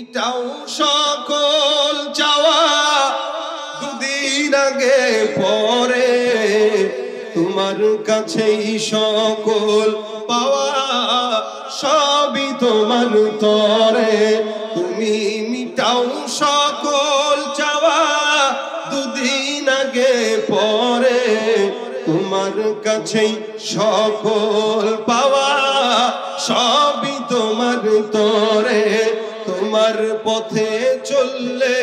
মিটাও সকল চাওয়া দুদিন আগে পরে তোমার কাছেই সকল পাওয়া সবই তোমার তরে তুমি মিটাও সকল চাওয়া দুদিন আগে পরে তোমার কাছেই সকল পাওয়া সবই তোমার তরে তোমার পথে চললে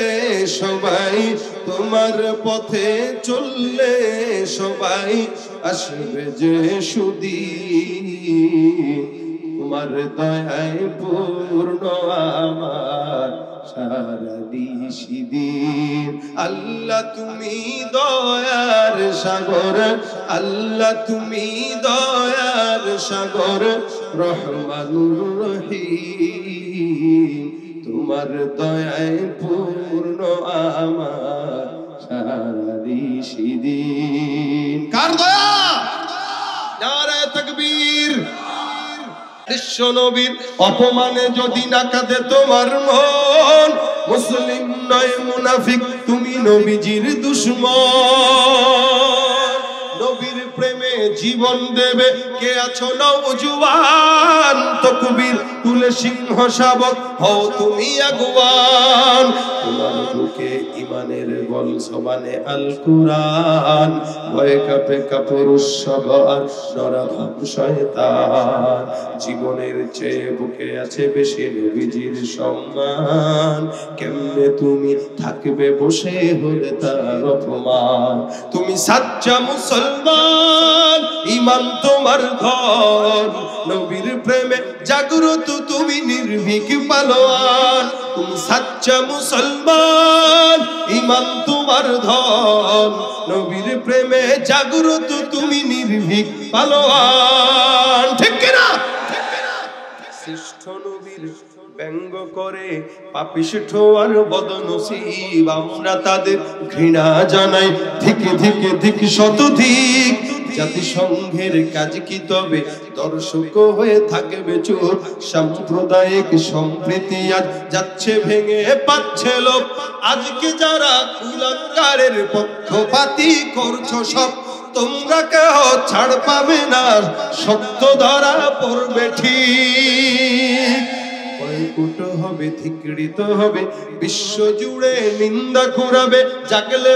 সবাই তোমার পথে চললে সবাই আসবে যে সুদিন তোমার দয়ায় পূর্ণ আমার সারা নিশিদিন আল্লাহ তুমি দয়ার সাগর আল্লাহ তুমি দয়ার সাগর রহমানুর রহিম তোমার দয়ায় পূর্ণ আমার সারা নিশিদিন কার দয়া নারে তাকবীর বিশ্ব নবীর অপমানে যদি না কাঁদে তোমার মন মুসলিম নয় মুনাফিক তুমি নবীজির দুশমন নবীর প্রেমে জীবন দেবে কে আছো নওজোয়ান তাকবীর তুলে সিংহ শাবক হও তুমি আগুয়ান তোমার বুকে ঈমানের বল জবানে আল কুরআন ভয়ে কাঁপে কাপুরুষ সব আর নরধম শয়তান জীবনের চেয়ে বুকে আছে বেশি নবীজির সম্মান কেমনে তুমি থাকবে বসে হলে তার অপমান তুমি সাচ্চা মুসলমান ঈমান তোমার ঘর নবীর প্রেমে জাগ্রত তুমি নির্ভীক পালোয়ান তুমি সাচ্চা মুসলমান ঈমান তোমার ধন নবীর প্রেমে জাগ্রত তুমি নির্ভীক পালোয়ান ঠিক কি না শ্রেষ্ঠ নবীর ব্যঙ্গ করে পাপিষ্ঠ আর বদনসিব আমরা তাদের ঘৃণা জানাই ধিকে ধিকে ধিক শতধিক জাতিসংঘের কাজ কি তবে দর্শক হয়ে থাকবে চুপ সাম্প্রদায়িক সম্প্রীতি আজ যাচ্ছে ভেঙে পাচ্ছে লোক আজকে যারা কুলাঙ্গারের পক্ষপাতী করছো সব তোমরা কেউ ছাড় পাবে না সত্য ধরা পড়বে ঠিক কয়কুট হবে ধিকৃত হবে বিশ্ব জুড়ে নিন্দা কুড়াবে জাগলে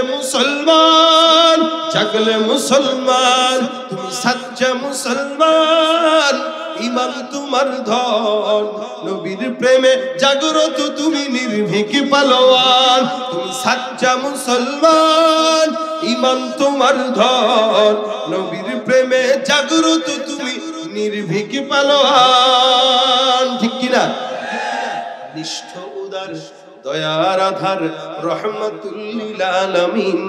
মুসলমান তুমি সাচ্চা মুসলমান ঈমান তোমার ধন নবীর প্রেমে জাগ্রত তুমি নির্ভীক পালোয়ান তুমি সাচ্চা মুসলমান ঈমান তোমার ধন নবীর প্রেমে জাগ্রত তুমি নির্ভীক পালোয়ান ঠিক কি না নিষ্ঠ উদার দয়ার আধার রহমাতুল লিল আলামিন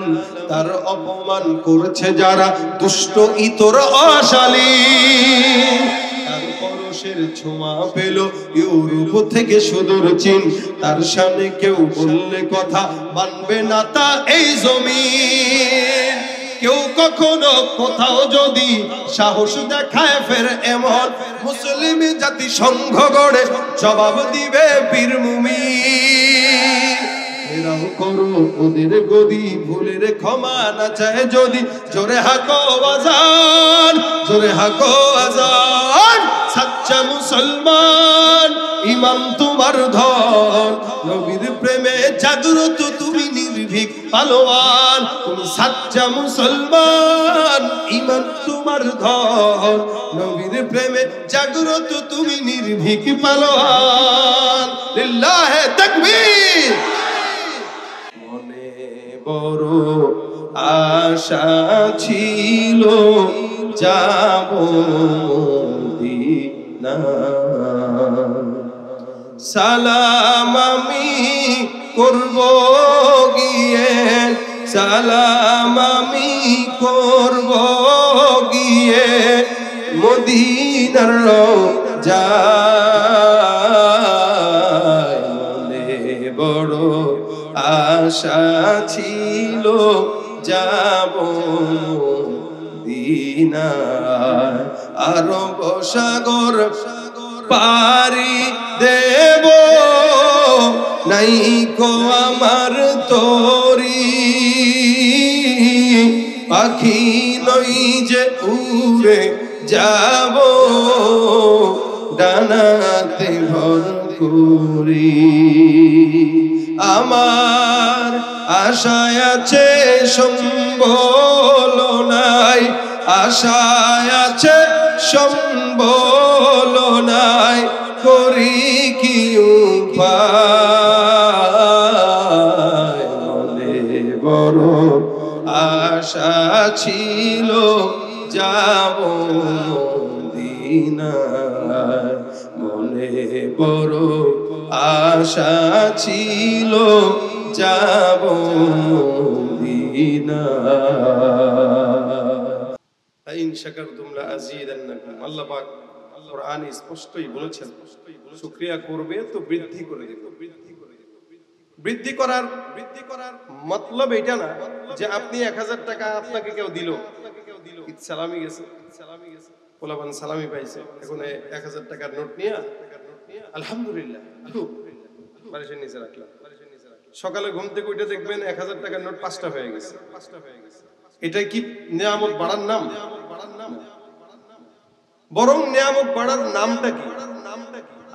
তার অপমান করছে যারা দুষ্ট ইতর অশালীন তার পরশের ছোঁয়া পেল ইউরোপ থেকে সুদূর চীন তার সামনে কেউ বললে কথা মানবে না তা এই জমিন কেউ কখনো কোথাও যদি সাহস দেখায় ফের এমন মুসলিম জাতি সংঘ গড়ে জবাব দিবে বীর মুমিন এরাও করো ওদের গদি ভুলের ক্ষমা না চায় যদি জোরে হাকো আজান সাচ্চা মুসলমান ঈমান তোমার ধন নবীর প্রেমে জাগ্রত তুমি নির্ভীক পালোয়ান তুমি সাচ্চা মুসলমান ঈমান তোমার ধন নবীর প্রেমে জাগ্রত তুমি নির্ভীক পালোয়ান লিল্লাহে তাকবীর মনে বড় আশা ছিল যাব মদিনা সালাম আমি করব গিয়ে সালাম আমি করব গিয়ে মদিনার রওজায় মনে বড় আশা ছিল যাব মদিনায় আরব সাগর পারি দেব নাই কো আমার তোরি পাখি নই যে উড়ে যাব ডানাতে ভর করি আমার আশায় আছে সম্বল নাই আশায় আছে সম্বল নাই করি কি উপায় মনে বড় আশা ছিল যাব মদিনায় মনে বড় আশা ছিল যাব মদিনায় ইন শাকারতুম লা আযীদান্নাকুম আল্লাহ পাক কোরআনে স্পষ্টই বলেছেন শুকরিয়া করবে তো বৃদ্ধি করে দেব বৃদ্ধি করার মতলব এটা না যে আপনি 1000 টাকা আপনাকে কেউ দিল সালামি গেছে পোলাপান সালামি পাইছে এখন 1000 টাকার নোট নিয়ে আলহামদুলিল্লাহ বারিশের নিচে রাখলাম সকালে ঘুম থেকে উঠে দেখবেন 1000 টাকার নোট 5টা হয়ে গেছে এটা কি নিয়ামত বাড়ার নাম বরং নিয়ামত বাড়ার নামটা কি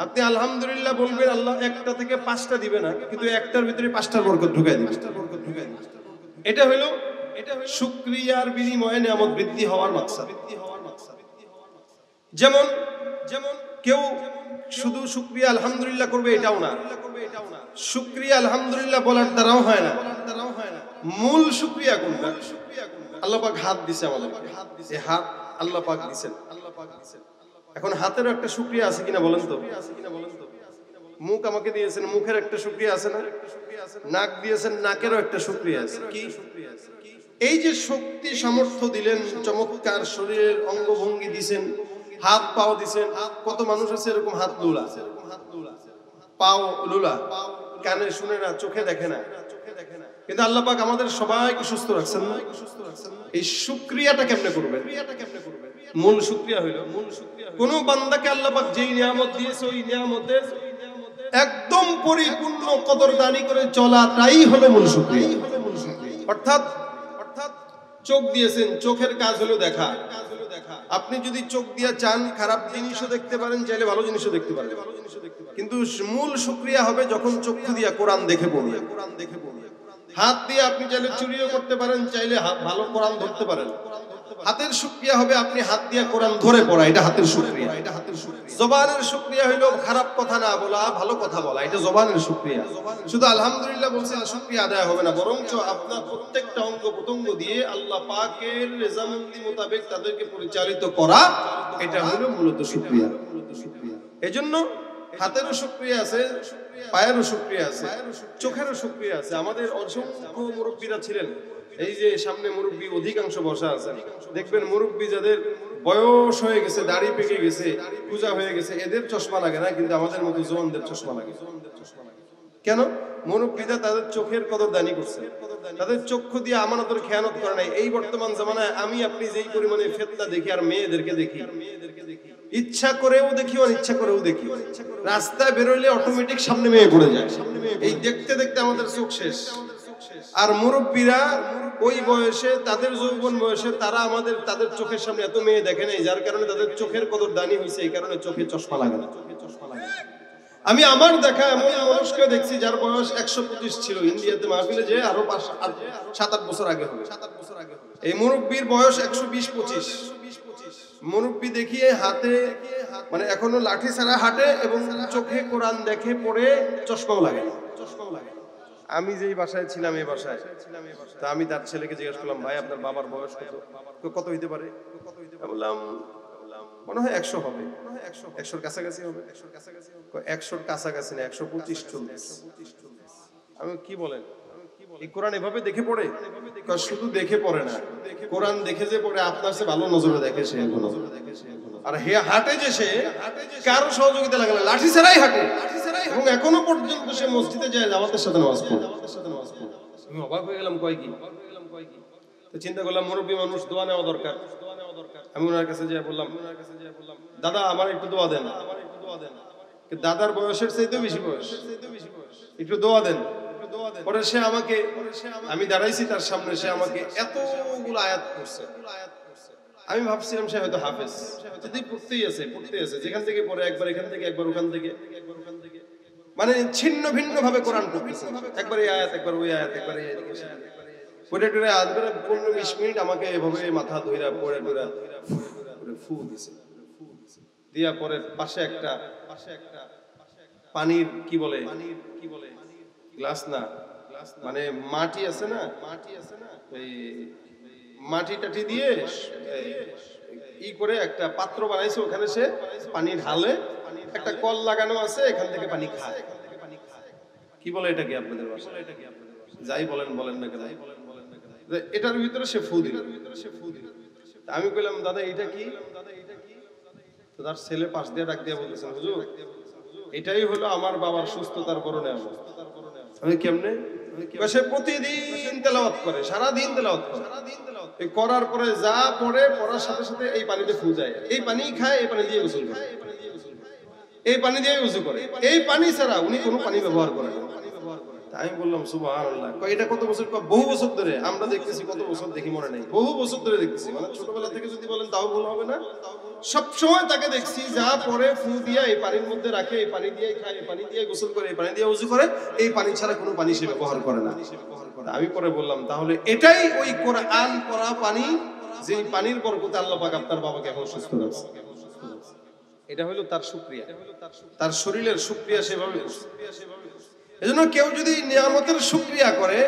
আপনি আলহামদুলিল্লাহ বলবেন আল্লাহ একটা থেকে 5টা দিবে না কিন্তু একটার ভিতরে 5টার বরকত ঢুকাই দিবে এটা হলো শুকরিয়ার বিনিময়ে নিয়ামত বৃদ্ধি হওয়ার মাকসাদ যেমন কেউ শুধু শুকরিয়া আলহামদুলিল্লাহ করবে এটাও না শুকরিয়া আলহামদুলিল্লাহ বলার দ্বারাও হয় না মূল শুকরিয়া কোনটা আল্লাহ পাক হাত দিয়েছে আমাদের এই হাত আল্লাহ পাক দিয়েছেন এখন হাতেরও একটা শুকরিয়া আছে কিনা বলেন তো মুখ আমাকে দিয়েছেন মুখের একটা শুকরিয়া আছে না নাক দিয়েছেন নাকেরও একটা শুকরিয়া আছে কি এই যে শক্তি সামর্থ্য দিলেন চমৎকার শরীরের অঙ্গভঙ্গি দিয়েছেন হাত পাও দিয়েছেন কত মানুষ আছে এরকম হাত লুলা পাও লুলা কানে শুনে না চোখে দেখে না কিন্তু আল্লাহ পাক আমাদের সবাইকে সুস্থ রাখছেন না এই শুকরিয়াটা কেমনে করবেন মূল শুকরিয়া হইল কোন বান্দাকে আল্লাহ পাক যেই নিয়ামত দিয়েছে ওই নিয়ামতের একদম পরিপূর্ণ কদরদানি করে চলাটাই হলো মূল শুকরিয়া অর্থাৎ চোখ দিয়েছেন চোখের কাজ হলো দেখা আপনি যদি চোখ দিয়ে চান খারাপ জিনিসও দেখতে পারেন চাইলে ভালো জিনিসও দেখতে পারেন কিন্তু মূল শুকরিয়া হবে যখন চক্ষু দিয়ে কোরআন দেখে পড়বে হাত দিয়ে আপনি চাইলে চুরিও করতে পারেন চাইলে ভালো কোরআন ধরতে পারেন হাতের শুকরিয়া হবে আপনি হাত দিয়ে কোরআন ধরে পড়া এটা হাতের শুকরিয়া জবানের শুকরিয়া হইলো খারাপ কথা না বলা ভালো কথা বলা এটা জবানের শুকরিয়া শুধু আলহামদুলিল্লাহ বলছেন শুকরিয়া আদায় হবে না বরঞ্চ আপনার প্রত্যেকটা অঙ্গ প্রত্যঙ্গ দিয়ে আল্লাহ পাকের রেজামন্দি মোতাবেক তাদেরকে পরিচালিত করা এটা হলো মূলত শুকরিয়া এজন্য হাতেরও শুকরিয়া আছে পায়েরও শুকরিয়া আছে চোখেরও শুকরিয়া আছে আমাদের অসংখ্য মুরব্বীরা ছিলেন এই যে সামনে মুরব্বী অধিকাংশ বসা আছে দেখবেন মুরব্বী যাদের বয়স হয়ে গেছে দাড়ি পেকে গেছে পূজা হয়ে গেছে এদের চশমা লাগে না কিন্তু আমাদের মতো জওয়ানদের চশমা লাগে কেন মুরব্বীরা তাদের চোখের কদরদানি করছে তাদের চক্ষু দিয়ে আমানতের খেয়ানত করে নাই এই বর্তমান জামানায় আমি আপনি যেই পরিমাণে ফেতনা দেখি আর মেয়েদেরকে দেখি ইচ্ছা করেও দেখি অনিচ্ছা করেও দেখি রাস্তায় বেরোলে অটোমেটিক সামনে মেয়ে পড়ে যায় এই দেখতে দেখতে আমাদের চোখ শেষ আর মুরব্বীরা ওই বয়সে তাদের যৌবন বয়সে তারা তাদের চোখের সামনে এত মেয়ে দেখে নাই যার কারণে তাদের চোখের কদরদানি হয়েছে এই কারণে চোখে চশমা লাগে না আমি আমার দেখা এমন মানুষকে দেখছি যার বয়স 125 ছিল ইন্ডিয়াতে মাহফিলে যে আরো 7-8 বছর আগে হবে এই মুরব্বীর বয়স 120-25 মুরব্বী দেখিয়ে হাতে মানে এখনো লাঠি ছাড়া হাঁটে এবং চোখে কোরআন দেখে পড়ে চশমাও লাগে না আমি যেই বাসায় ছিলাম এই বাসায় তা আমি তার ছেলেকে জিজ্ঞেস করলাম ভাই আপনার বাবার বয়স কত হইতে পারে বললাম মনে হয় 100 হবে 100-র কাছাকাছি হবে 100-র কাছাকাছি না 125 চলছে আমি কি বলেন এই কোরআন এভাবে দেখে পড়ে শুধু দেখে পড়ে না কোরআন দেখে যে পড়ে আপনার সে ভালো নজরে দেখে সে আর হে হাঁটে যে সে কারো সহযোগিতা লাগে না লাঠি ছাড়াই হাঁটে এবং এখনো পর্যন্ত সে মসজিদে যায় জামাতের সাথে নামাজ পড়ে আমি অবাক হয়ে গেলাম কয় কি তো চিন্তা করলাম মুরব্বী মানুষ দোয়া নেওয়া দরকার আমি ওনার কাছে যেয়ে বললাম দাদা আমার একটু দোয়া দেন দাদার বয়সের চাইতেও বেশি বয়স একটু দোয়া দেন। পরে সে আমাকে, আমি দাঁড়াইছি তার সামনে, সে আমাকে এতগুলো আয়াত করছে। আমি ভাবছিলাম সে হয়তো হাফেজ, যদি পড়তেই আছে, যেখান থেকে পড়ে একবার এখান থেকে একবার ওখান থেকে, মানে ছিন্ন ভিন্ন ভাবে কোরআন পড়তেছে, একবার এই আয়াত একবার ওই আয়াত, একবার এই পড়ে টরে আধবেলা 15-20 মিনিট আমাকে এভাবে মাথা ধইরা পড়ে টরে ফু দিছে। দিয়া পরে পাশে একটা পানির কি বলে গ্লাস না, মানে মাটি আছে না, এই মাটি টাটি দিয়ে ই করে একটা পাত্র বানাইছে, ওখানে সে পানি ঢালে, একটা কল লাগানো আছে, এখান থেকে পানি খায়। কি বলে এটা কি আপনাদের ভাষায়? যাই বলেন না কেন, এটার ভিতরে সে ফু দিল। আমি কইলাম দাদা এটা কি? তো তার ছেলে পাশ দিয়ে ডাক দিয়ে বলতেছেন, হুজুর এটাই হলো আমার বাবার সুস্থতার বড় নেয়ামত। আমি কেমনে? সে প্রতিদিন তেলাওয়াত করে, সারাদিন তেলাওয়াত করে, করার পরে যা পড়ে, পড়ার সাথে সাথে এই পানিতে ফু যায়, এই পানি খায়, এই পানি দিয়ে গোসল করে, এই পানি দিয়ে উযু করে, এই পানি ছাড়া উনি কোনো পানি ব্যবহার করেন না। আমি বললাম সুবহানাল্লাহ। এটা কত বছর? বহু বছর ধরে আমরা দেখতেছি। কত বছর দেখি মনে নেই, বহু বছর ধরে দেখতেছি, মানে ছোটবেলা থেকে যদি বলেন তাও ভুল হবে না। সবসময় তাকে দেখছি যা পরে ফু দিয়া এই পানির মধ্যে রাখে, এই পানি দিয়ে খায়, এই পানি দিয়ে গোসল করে, এই পানি দিয়ে উযু করে, এই পানি ছাড়া কোনো পানি সে ব্যবহার করে না। আমি পরে বললাম তাহলে এটাই ওই কোরআন পড়া পানি, যে পানির বরকতে আল্লাহ পাক আপনার বাবাকে এখন সুস্থ রাখছে। এটা হলো তার শুকরিয়া, তার শরীরের শুকরিয়া সেভাবে করছে। এজন্য কেউ যদি নিয়ামতের শুকরিয়া করে,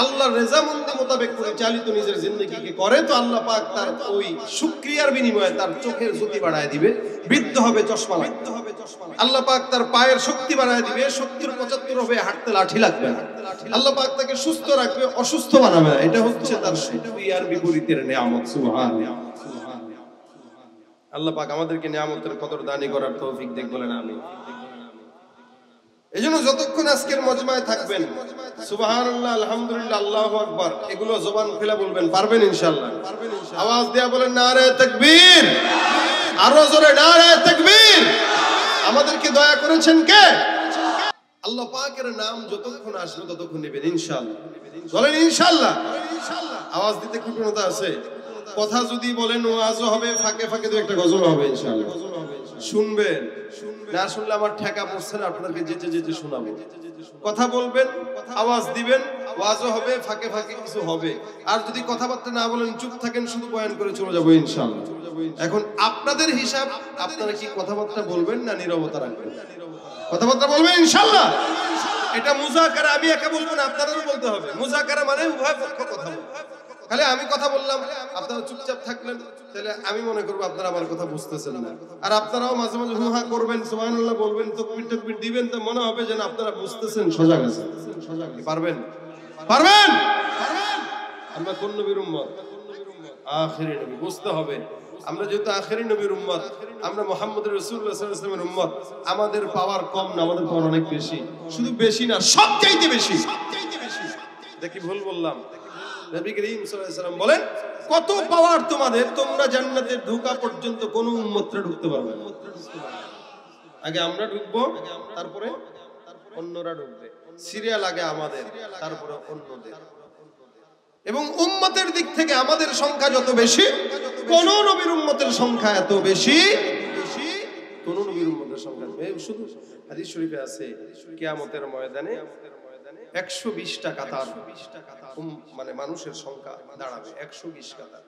আল্লাহর রেজামন্দি মোতাবেক পরিচালিত নিজের জিন্দেগিকে করে, তো আল্লাহ পাক তার ওই শুকরিয়ার বিনিময়ে তার চোখের জ্যোতি বাড়ায় দিবে, বৃদ্ধ হবে চশমা লাগবে। আল্লাহ পাক তার পায়ের শক্তি বাড়ায় দিবে, 70-75 হবে, হাঁটতে লাঠি লাগবে না। আল্লাহ পাক তাকে সুস্থ রাখবে, অসুস্থ বানাবে না। এটা হচ্ছে তার শুকরিয়ার বিপরীতের নিয়ামত। সুবহানাল্লাহ। আল্লাহ পাক আমাদেরকে নিয়ামতের কদরদানি করার তৌফিক দেখ বলেন আমিন। এজন্য যতক্ষণ আজকের মজমায় থাকবেন, সুবহানাল্লাহ, আলহামদুলিল্লাহ, আল্লাহু আকবার, এগুলো জবান খুলে বলবেন, পারবেন ইনশাআল্লাহ? আওয়াজ দেয়া বলেন নারে তাকবীর, আরো জোরে নারে তাকবীর। আমাদেরকে দয়া করেছেন কে? আল্লাহ পাকের নাম যতক্ষণ আসবে ততক্ষণ নেবেন ইনশাআল্লাহ। বলেন ইনশাআল্লাহ। আওয়াজ দিতে কৃপণতা আছে? কথা যদি বলেন ওয়াজও হবে, ফাঁকে ফাঁকে দু একটা গজল হবে ইনশাআল্লাহ। শুনবেন, না শুনলে আমার ঠেকা পড়ছে না, আপনাদেরকে যেতে যেতে শোনাবো। কথা বলবেন, আওয়াজ দিবেন, ওয়াজও হবে, ফাঁকে ফাঁকে কিছু হবে। আর যদি কথাবার্তা না বলেন, চুপ থাকেন, শুধু বয়ান করে চলে যাবো ইনশাআল্লাহ। এখন আপনাদের হিসাব, আপনারা কি কথাবার্তা বলবেন না নীরবতা রাখবেন? কথাবার্তা বলবেন ইনশাআল্লাহ। এটা মুযাকারা, আমি একা বলবো না, আপনাদেরও বলতে হবে। মুযাকারা মানে উভয় পক্ষ কথা বলবে। তাহলে আমি কথা বললাম, আপনারা চুপচাপ থাকলেন, তাহলে আমি মনে করবো আপনারা আমার কথা বুঝতেছেন না। আর আপনারাও মাঝে মাঝে হুহা করবেন, সুবহানাল্লাহ বলবেন, তাকবীর তাকবীর দিবেন, তো মনে হবে যেন আপনারা বুঝতেছেন, সজাগ আছেন। পারবেন? পারবেন? আমরা কোন নবীর উম্মত? আখিরি নবী। বুঝতে হবে আমরা যেহেতু আখিরি নবীর উম্মত, আমরা মুহাম্মদুর রাসূলুল্লাহ সাল্লাল্লাহু আলাইহি ওয়াসাল্লামের উম্মত, আমাদের পাওয়ার কম না, আমাদের পাওয়ার অনেক বেশি। শুধু বেশি না, সবচাইতে বেশি। দেখি ভুল বললাম? নবী করিম সাল্লাল্লাহু আলাইহি ওয়াসাল্লাম বলেন, কত পাওয়ার তোমাদের, তোমরা জান্নাতে ঢোকা পর্যন্ত কোন উম্মতরা ঢুকতে পারবে না। আগে আমরা ঢুকবো, তারপরে অন্যরা ঢুকবে। সিরিয়াল আগে আমাদের, তারপরে অন্যদের। এবং উম্মতের দিক থেকে আমাদের সংখ্যা যত বেশি, কোন নবীর উম্মতের সংখ্যা এত বেশি, কোন নবীর উম্মতের সংখ্যা। শুধু হাদিস শরীফে আছে, কিয়ামতের ময়দানে 120টা কাতার, মানে মানুষের সংখ্যা দাঁড়াবে 120 কাতার।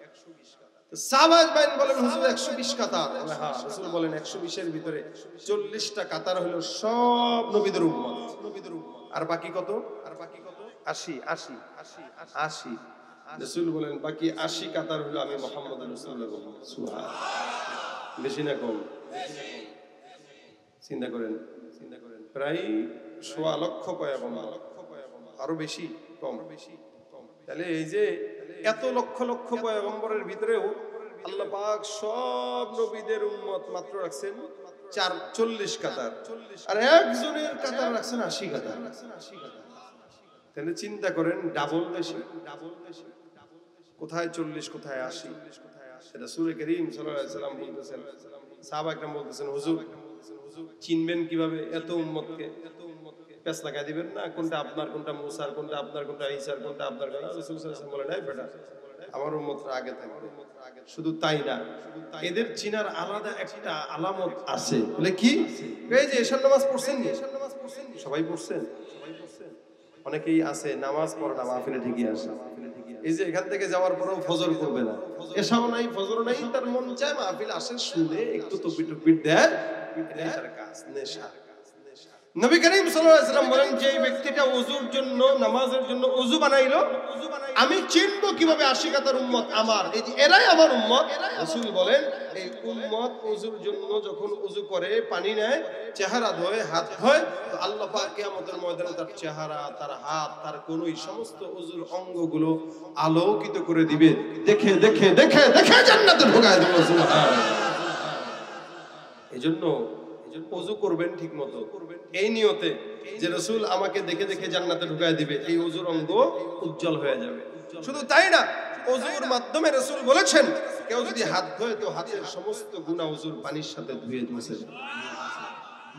সাহাবায়ে কেরাম বলেন, হুজুর 120 কাতার? হ্যাঁ। রাসূল বলেন 120 এর ভিতরে 40টা কাতার হলো সব নবীদের উম্মত। আর বাকি কত? 80। রাসূল বলেন বাকি 80 কাতার হলো আমি মুহাম্মদ রাসূলুল্লাহ। সুবহানাল্লাহ। বেশি না কম? চিন্তা করেন, প্রায় 1.25 লক্ষ পয়গম্বর, আরো বেশি, কম? তাহলে এই যে এত লক্ষ লক্ষ পয়গম্বরের ভিতরেও আল্লাহ পাক সব নবীদের উম্মত মাত্র রাখছেন 40 কাতার, আর একজনের কাতার রাখছেন 80 কাতার। তাহলে চিন্তা করেন, ডাবল বেশি। কোথায় 40, কোথায় 80? সেটা রাসূল করিম সাল্লাল্লাহু আলাইহি ওয়াসাল্লাম বলতেছেন, সাহাবা একরাম বলতেছেন, হুজুর চিনবেন কিভাবে এত উম্মতকে? প্যাচ লাগাই দিবেন না, কোনটা আপনার, কোনটা মুসার, কোনটা আপনার, কোনটা ঈসার, কোনটা আপনার। রাসূল সাল্লাল্লাহু আলাইহি ওয়াসাল্লাম বলেন, এই বেটা, আমার উম্মতরা আগে থাকবে। শুধু তাই না, এদের চিনার আলাদা একটা আলামত আছে। বলে কি? এই যে এশার নামাজ পড়ছেন, সবাই পড়ছেন? অনেকেই আছে নামাজ পড়ে না, মাহফিলে ঠিকই আসে। এই যে এখান থেকে যাওয়ার পরেও ফজর করবে না, এশাও নাই, ফজরও নাই, তার মন চায় মাহফিল আসে, শুনে একটু তকবীর টকবীর দেয়, এটাই তার কাজ, নেশা। নবী করিম সাল্লাল্লাহু আলাইহি ওয়াসাল্লাম বলেন, যে ব্যক্তিটা ওযুর জন্য, নামাজের জন্য ওযু বানাইলো, আমি চিনবো কিভাবে আশিকাতার উম্মত আমার, এই যে এরাই আমার উম্মত। রাসূল বলেন, এই উম্মত ওযুর জন্য যখন ওযু করে, পানি নেয়, চেহারা ধোয়, হাত ধোয়, তো আল্লাহ পাক কিয়ামতের ময়দানে তার চেহারা, তার হাত, তার কনুই, সমস্ত ওযুর অঙ্গগুলো আলোকিত করে দিবে। দেখে দেখে দেখে দেখে জান্নাতে ঢোকায় দেব। সুবহানাল্লাহ। এজন্য ওযু করবেন ঠিক মতো, এই নিয়তে যে রাসূল আমাকে দেখে দেখে জান্নাতে ঢুকায় দিবে, এই ওযুর অঙ্গ উজ্জ্বল হয়ে যাবে। শুধু তাই না, ওযুর মাধ্যমে রাসূল বলেছেন, কেউ যদি হাত ধোয় তো হাতের সমস্ত গুনাহ ওযুর পানির সাথে ধুয়ে মুছে যায়।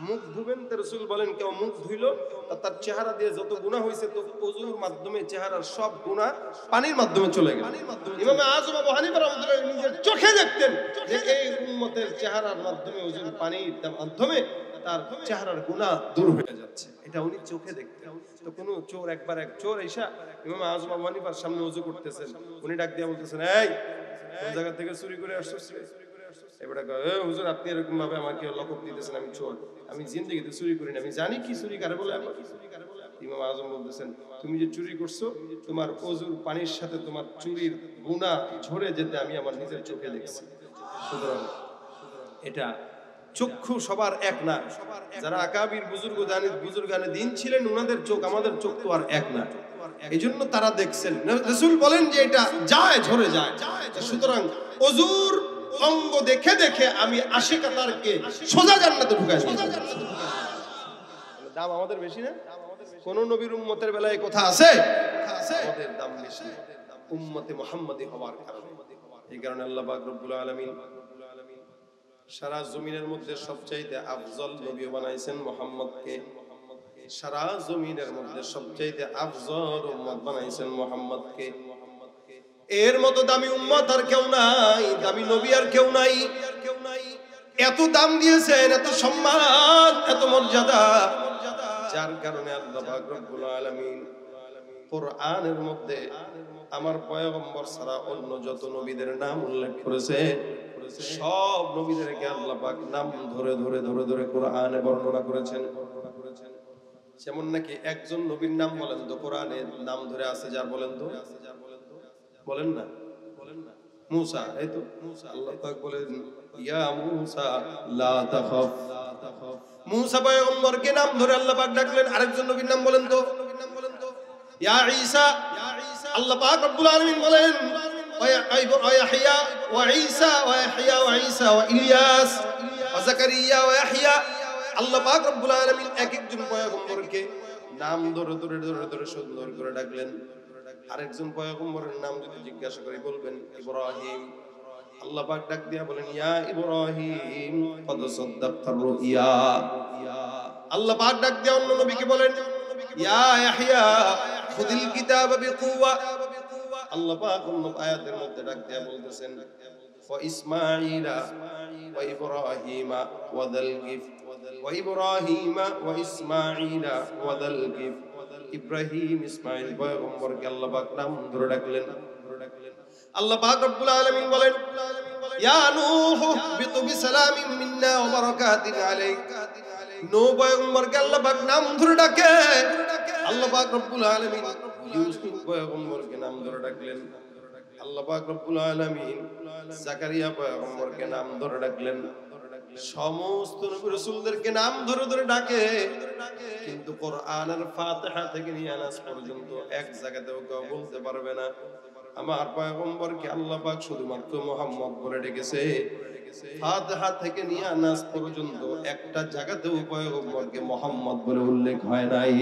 মুখ ধুবেন, তো রাসূল বলেন, কেউ মুখ ধুইলো, তার চেহারা দিয়ে যত গুনাহ হয়েছে, তো ওযুর মাধ্যমে চেহারার সব গুনাহ পানির মাধ্যমে চলে গেল। ইমাম আযম আবু হানিফা রাহমাতুল্লাহ নিজের চোখে দেখতেন যে এই উম্মতের চেহারার মাধ্যমে, ওযুর পানির মাধ্যমে তার চেহারার গুনাহ দূর হয়ে যাচ্ছে, এটা উনি চোখে দেখতেন। তো কোন চোর, একবার এক চোর এসা ইমাম আযম আবু হানিফার সামনে ওযু করতেছেন, উনি ডাক দিয়ে বলতেছেন, এই কোন জায়গা থেকে চুরি করে আসছিস? এবারে হুজুর, আপনি এরকম ভাবে আমাকে লকব দিতেছেন, আমি চোর, আমি জিন্দেগিতে চুরি করি না, আমি জানি কি চুরি কারে বলে। ইমাম আযম বলতেছেন, তুমি যে চুরি করছো, তোমার ওযুর পানির সাথে তোমার চুরির গুনাহ ঝরে যেতে আমি আমার নিজের চোখে দেখছি। সুতরাং এটা চক্ষু সবার এক না, যারা আকাবির বুজুর্গানে দিন ছিলেন, ওনাদের চোখ আমাদের চোখ তো আর এক না। এই জন্য তারা দেখছেন। রাসূল বলেন যে এটা যায়, ঝরে যায়। সুতরাং ওযুর অঙ্গ দেখে দেখে আমি আশিকাতারকে সোজা জান্নাতে ঢুকাই দিই। দাম আমাদের বেশি না? কোন নবীর উম্মতের বেলায় কথা আছে? আমাদের দাম বেশি উম্মতে মুহাম্মাদি হওয়ার কারণে। এই কারণে আল্লাহ পাক রব্বুল আলামিন সারা জমিনের মধ্যে সবচাইতে আফজল নবী বানাইছেন মুহাম্মদকে। সারা জমিনের মধ্যে সবচাইতে আফজল উম্মত বানাইছেন মুহাম্মদকে। এর মতো দামি উম্মত আর কেউ নাই, দামি নবী আর কেউ নাই। এত দাম দিয়েছেন, এত সম্মান, এত মর্যাদা, যার কারণে আল্লাহ পাক রব্বুল আলামিন কোরআনের মধ্যে আমার পয়গম্বর ছাড়া অন্য যত নবীদের নাম উল্লেখ করেছে, সব নবীদেরকে আল্লাহ পাক নাম ধরে ধরে ধরে ধরে কোরআনে বর্ণনা করেছেন। যেমন নাকি একজন নবীর নাম বলেন তো কোরআনে নাম ধরে আছে, যার বলেন তো, বলেন না, মুসা। এই তো আল্লাহ পাক বলেন, ইয়া মুসা লা তাখাফ। মুসা পয়গম্বরকে নাম ধরে আল্লাহ পাক ডাকলেন। আরেকজন নবীর নাম বলেন তো, ইয়া ঈসা। আল্লাহ পাক রব্বুল আলামিন বলেন, ওয়া ইয়াহইয়া ওয়া ঈসা ওয়া ইয়াহইয়া ওয়া ঈসা ওয়া ইলিয়াস ওয়া যাকারিয়া ওয়া ইয়াহইয়া। আল্লাহ পাক রব্বুল আলামিন এক একজন পয়গম্বরকে নাম ধরে ধরে ধরে ধরে সুন্দর করে ডাকলেন। আরেকজন পয়গম্বরের নাম যদি জিজ্ঞাসা করি, বলবেন ইব্রাহিম। আল্লাহ পাক ডাক দিয়া বলেন, ইয়া ইব্রাহিম কদ সাদ্দাক্তার রুইয়া। আল্লাহ পাক ডাক দিয়া অন্য নবীকে বলেন, ইয়া ইয়াহইয়া খুদিল কিতাব বিকুওয়া। আল্লাহ পাক অন্য আয়াতের মধ্যে ডাক দিয়া বলতেছেন, ওয়া ইসমাঈলা ওয়া ইব্রাহিমা ওয়া যাল কিফ ওয়া ইব্রাহিমা ওয়া ইসমাঈলা ওয়া যাল কিফ। ইব্রাহিম, ইসমাঈল পয়গম্বরকে আল্লাহ পাক নাম ধরে ডাকলেন। আল্লাহ পাক রব্বুল আলামিন বলেন, ইয়া নূহ বিতু বিসালামিন মিন্না ওয়া বারাকাতিন আলাইক। নূহ পয়গম্বরকে আল্লাহ পাক নাম ধরে ডাকে। আল্লাহ পাক রব্বুল আলামিন ইউসুফ পয়গম্বরকে নাম ধরে ডাকলেন। আল্লাহ পাক রব্বুল আলামিন জাকারিয়া পয়গম্বরকে নাম ধরে ডাকলেন। সমস্ত নবী রাসূলদেরকে নাম ধরে ধরে ডাকে, কিন্তু কোরআনের ফাতিহা থেকে নিয়ে নাস পর্যন্ত এক জায়গাতেও কেউ বলতে পারবে না আমার পয়গম্বরকে আল্লাহ পাক শুধুমাত্র মুহাম্মদ বলে ডেকেছে। ফাতিহা থেকে নিয়ে নাস পর্যন্ত একটা জায়গাতেও পয়গম্বরকে মুহাম্মদ বলে উল্লেখ হয় নাই।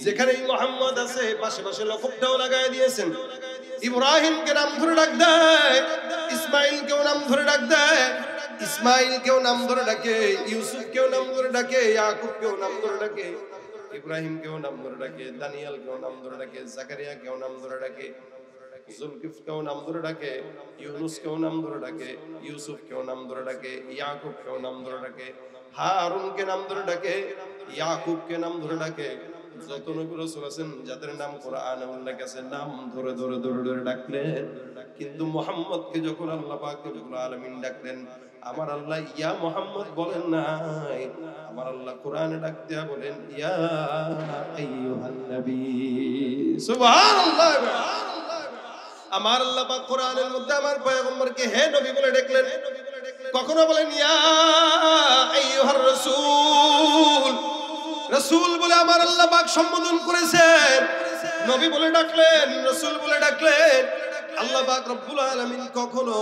যেখানেই মুহাম্মদ আছে পাশে পাশে লকবটাও লাগায় দিয়েছেন। ইব্রাহিমকে নাম ধরে ডাক দেয়, ইসমাঈলকেও নাম ধরে ডাক দেয়, ইসমাঈলকেও নাম ধরে ডাকে, ইউসুফকেও নাম ধরে ডাকে, ইয়াকুবকেও নাম ধরে ডাকে। ইব্রাহিমকেও নাম ধরে ডাকে, দানিয়ালকেও নাম ধরে ডাকে, জাকারিয়াকেও নাম ধরে ডাকে, জুলকিফকেও নাম ধরে ডাকে, ইউনুসকেও নাম ধরে ডাকে, ইউসুফকেও নাম ধরে ডাকে, ইয়াকুবকেও নাম ধরে ডাকে, হারুনকে নাম ধরে ডাকে, ইয়াকুবকে নাম ধরে ডাকে। যত নবী রাসূল আছেন যাদের নাম কোরআনে উল্লেখ আছে নাম ধরে ধরে ধরে ধরে ডাকলেন, কিন্তু মুহাম্মদকে যখন আল্লাহ পাক রব্বুল আলামিন ডাকলেন, আমার আল্লাহ ইয়া মুহাম্মদ বলেন নাই, আমার আল্লাহ কোরআনে ডাক দিয়া বলেন ইয়া আইয়ুহান নবী। সুবহানাল্লাহ। আমার আল্লাহ পাক কোরআনের মধ্যে আমার পয়গম্বরকে হে নবী বলে ডাকলেন, কখনো বলেন ইয়া আইয়ুহার রাসূল, রাসূল বলে আমার আল্লাহ পাক সম্বোধন করেছেন, নবী বলে ডাকলেন, রাসূল বলে ডাকলেন। আল্লাহ পাক রব্বুল আলামিন কখনো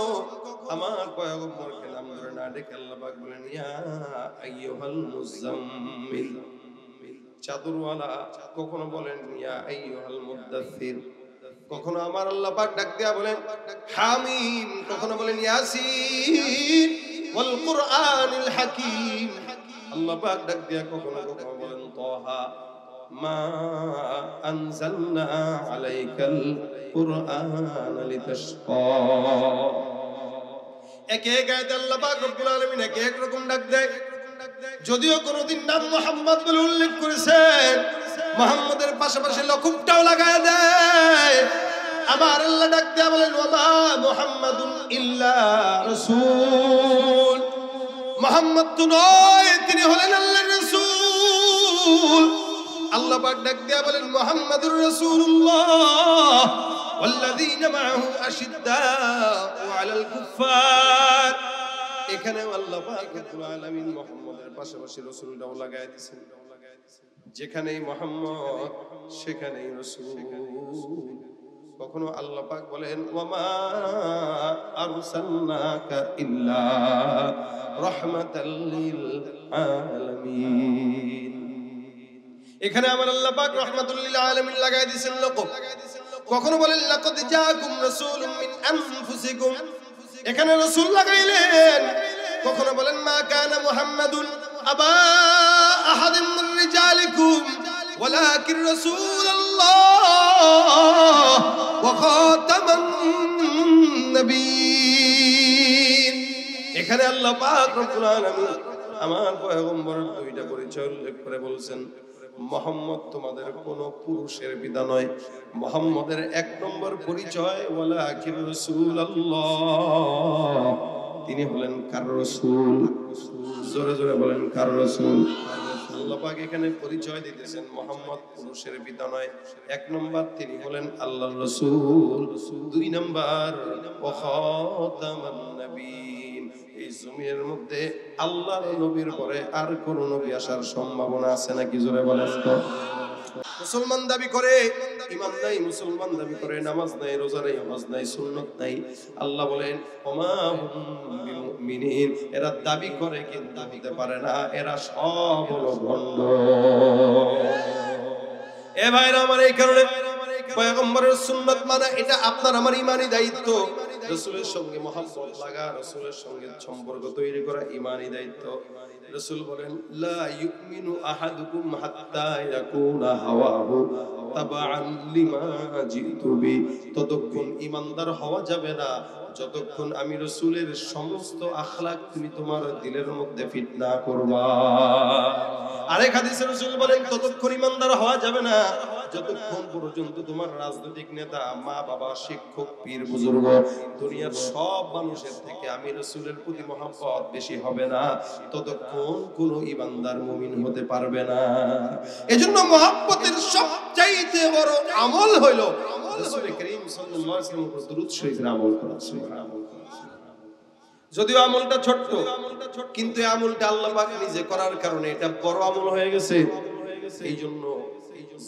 আমার পয়গম্বরকে নাম ধরে না ডেকে আল্লাহ পাক বলেন ইয়া আইয়ুহাল মুজাম্মিল, চাদরওয়ালা। কখনো বলেন ইয়া আইয়ুহাল মুদাথথির, কখনো আমার আল্লাহ পাক ডাক দিয়া বলেন হামিম, কখনো বলেন ইয়াসিন ওয়াল কুরআনিল হাকীম। আল্লাহ পাক ডাক দিয়া কখনো কখনো বলেন তাহা মা আনজালনা আলাইকাল কুরআনা লিতাশকা। এক এক আয়াতে আল্লাহ পাক রব্বুল আলামিন এক এক রকম ডাক দেয়। যদিও কোনদিন নাম মুহাম্মদ বলে উল্লেখ করেছেন, মুহাম্মদের পাশাপাশি লকুবটাও লাগায় দেয়। আমার আল্লাহ ডাক দেয়া বলেন ওয়া মুহাম্মাদুন ইল্লা রাসূল, মুহাম্মদ তো নয়, তিনি হলেন আল্লাহর রাসূল। আল্লাহ পাক ডাক দেয়া বলেন মুহাম্মাদুর রাসূলুল্লাহ ওয়াল্লাযীনা মাআহু আশিদ্দাউ আলাল কুফফার। এখানে আল্লাহ পাক রব্বুল আলামিন মুহাম্মদের পাশাপাশি রাসূলটাও লাগায় দিয়েছেন। যেখানেই মুহাম্মদ সেখানেই রাসূল। কখনো আল্লাহ পাক বলেন ওয়ামা আরসালনাকা ইল্লা রাহমাতাল লিল আলামিন। এখানে আমার আল্লাহ পাক রাহমাতুল লিল আলামিন লাগায় দিয়েছেন লকব। কখনো বলেন লাকাদ জাআকুম রাসূলুম মিন আনফুসিকুম, এখানে রাসূল লাগাইলেন। কখনো বলেন মা কানা মুহাম্মাদুন আবা আহাদিন মিন রিজালিকুম ওয়ালাকিন রাসূলুল্লাহ ওয়া খাতামান নবিয়্যিন। এখানে আল্লাহ পাক রব্বুল আলামিন আমার পয়গম্বরের দুইটা পরিচয় উল্লেখ করে বলছেন মুহাম্মদ তোমাদের কোন পুরুষের পিতা নয়। মুহাম্মদের এক নম্বর পরিচয় ওয়ালাকিন রাসূলুল্লাহ, তিনি হলেন কার রাসূল? জোরে জোরে বলেন কার রাসূল? আল্লাহ পাক এখানে পরিচয় দিতেছেন মুহাম্মদ পুরুষের পিতা নয়। এক নম্বর তিনি হলেন আল্লাহর রাসূল, দুই নম্বর ওয়া খাতামান নবিয়্যিন। এই জমিনের মধ্যে আল্লাহর নবীর পরে আর কোন নবী আসার সম্ভাবনা আছে নাকি? জোরে বলেন তো। মুসলমান দাবি করে ইমান নাই, মুসলমান দাবি করে নামাজ নাই, রোজা নাই, হজ নাই, সুন্নাত নাই। আল্লাহ বলেন ওমা হুম বিমুমিনিন, এরা দাবি করে কিন্তু হতে পারে না, এরা সব হলো ভণ্ড। এ ভাইরা আমার, এই কারণে পয়গম্বরের সুন্নাত মানা এটা আপনার আমার ঈমানি দায়িত্ব। রাসূলের সঙ্গে মহব্বত লাগা, রাসূলের সঙ্গে সম্পর্ক তৈরি করা ঈমানি দায়িত্ব। রাসূল বলেন লা ইউমিনু আহাদুকুম হাত্তা ইয়াকুনা হাওয়াহু তাবাআন লিমা জিতু বি, ততক্ষণ ঈমানদার হওয়া যাবে না যতক্ষণ আমি রাসূলের সমস্ত আখলাক তুমি তোমার দিলের মধ্যে ফিট না করবা। আরেক হাদিসে রাসূল বলেন ততক্ষণ ঈমানদার হওয়া যাবে না যতক্ষণ পর্যন্ত তোমার রাজনৈতিক নেতা, মা বাবা, শিক্ষক, পীর বুজুর্গ, দুনিয়ার সব মানুষের থেকে আমি রাসূলের প্রতি মহব্বত বেশি হবে না, ততক্ষণ কোন ঈমানদার মুমিন হতে পারবে না। এজন্য মহব্বতের সবচাইতে বড় আমল হইল রাসূল করিম সাল্লাল্লাহু আলাইহি ওয়াসাল্লামের উপর দরুদ শরীফের আমল করা। যদিও আমলটা ছোট্ট, কিন্তু এই আমলটা আল্লাহ পাক নিজে করার কারণে এটা বড় আমল হয়ে গেছে। এই জন্য